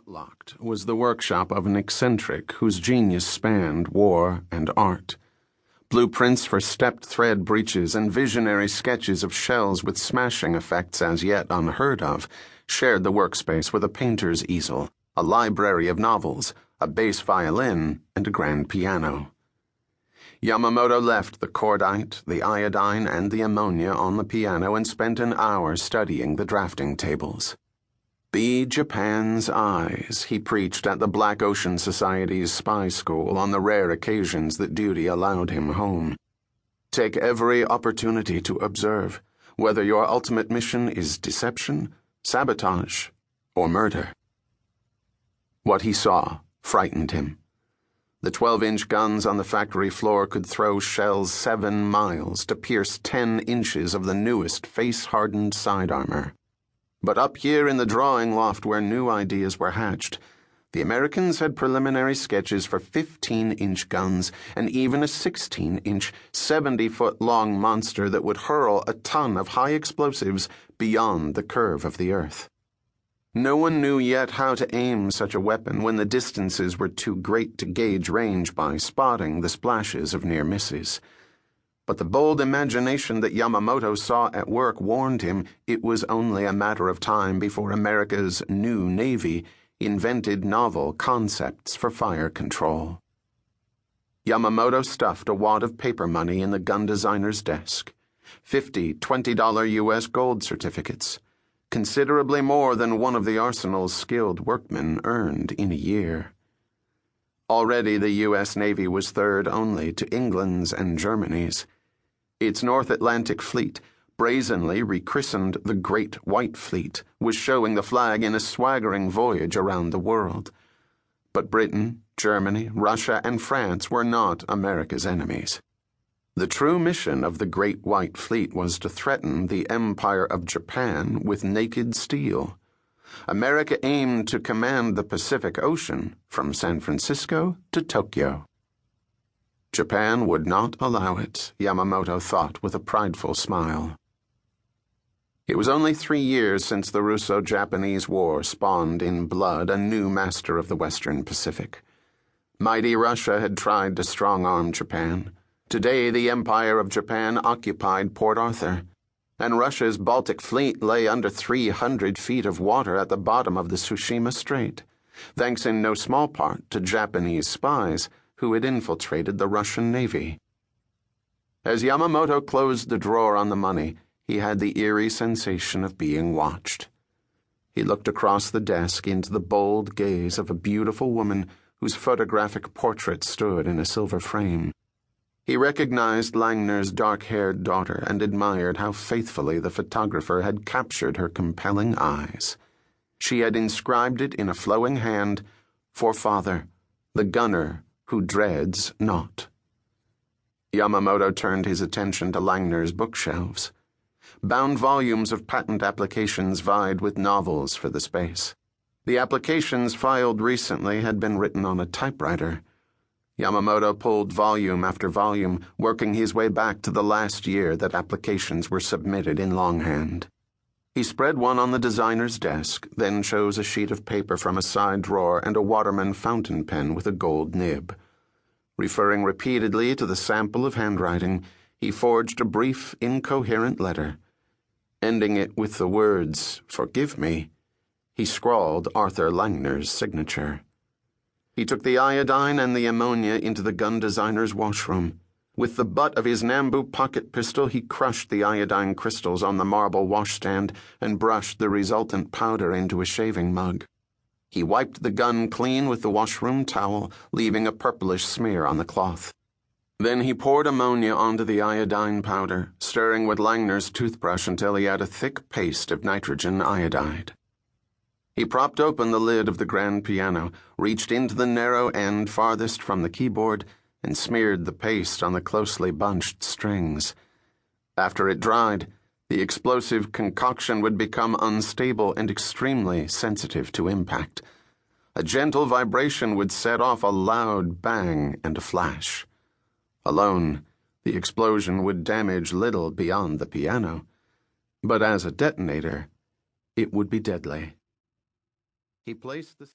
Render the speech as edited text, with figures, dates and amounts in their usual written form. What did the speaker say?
not locked was the workshop of an eccentric whose genius spanned war and art. Blueprints for stepped thread breeches and visionary sketches of shells with smashing effects as yet unheard of shared the workspace with a painter's easel, a library of novels, a bass violin, and a grand piano. Yamamoto left the cordite, the iodine, and the ammonia on the piano and spent an hour studying the drafting tables. Be Japan's eyes, he preached at the Black Ocean Society's spy school on the rare occasions that duty allowed him home. Take every opportunity to observe, whether your ultimate mission is deception, sabotage, or murder. What he saw frightened him. The 12-inch guns on the factory floor could throw shells 7 miles to pierce 10 inches of the newest face-hardened side armor. But up here in the drawing loft where new ideas were hatched, the Americans had preliminary sketches for 15-inch guns and even a 16-inch, 70-foot-long monster that would hurl a ton of high explosives beyond the curve of the earth. No one knew yet how to aim such a weapon when the distances were too great to gauge range by spotting the splashes of near misses. But the bold imagination that Yamamoto saw at work warned him it was only a matter of time before America's new Navy invented novel concepts for fire control. Yamamoto stuffed a wad of paper money in the gun designer's desk. 50 $20 U.S. gold certificates, considerably more than one of the arsenal's skilled workmen earned in a year. Already the U.S. Navy was third only to England's and Germany's. Its North Atlantic Fleet, brazenly rechristened the Great White Fleet, was showing the flag in a swaggering voyage around the world. But Britain, Germany, Russia, and France were not America's enemies. The true mission of the Great White Fleet was to threaten the Empire of Japan with naked steel. America aimed to command the Pacific Ocean from San Francisco to Tokyo. Japan would not allow it, Yamamoto thought with a prideful smile. It was only 3 years since the Russo-Japanese War spawned in blood a new master of the Western Pacific. Mighty Russia had tried to strong-arm Japan. Today the Empire of Japan occupied Port Arthur, and Russia's Baltic Fleet lay under 300 feet of water at the bottom of the Tsushima Strait, thanks in no small part to Japanese spies who had infiltrated the Russian Navy. As Yamamoto closed the drawer on the money, he had the eerie sensation of being watched. He looked across the desk into the bold gaze of a beautiful woman whose photographic portrait stood in a silver frame. He recognized Langner's dark-haired daughter and admired how faithfully the photographer had captured her compelling eyes. She had inscribed it in a flowing hand, "For Father, the gunner who dreads not." Yamamoto turned his attention to Langner's bookshelves. Bound volumes of patent applications vied with novels for the space. The applications filed recently had been written on a typewriter. Yamamoto pulled volume after volume, working his way back to the last year that applications were submitted in longhand. He spread one on the designer's desk, then chose a sheet of paper from a side drawer and a Waterman fountain pen with a gold nib. Referring repeatedly to the sample of handwriting, he forged a brief, incoherent letter. Ending it with the words, "Forgive me," he scrawled Arthur Langner's signature. He took the iodine and the ammonia into the gun designer's washroom. With the butt of his Nambu pocket pistol, he crushed the iodine crystals on the marble washstand and brushed the resultant powder into a shaving mug. He wiped the gun clean with the washroom towel, leaving a purplish smear on the cloth. Then he poured ammonia onto the iodine powder, stirring with Langner's toothbrush until he had a thick paste of nitrogen iodide. He propped open the lid of the grand piano, reached into the narrow end farthest from the keyboard, and smeared the paste on the closely bunched strings. After it dried, the explosive concoction would become unstable and extremely sensitive to impact. A gentle vibration would set off a loud bang and a flash. Alone, the explosion would damage little beyond the piano, but as a detonator, it would be deadly. He placed the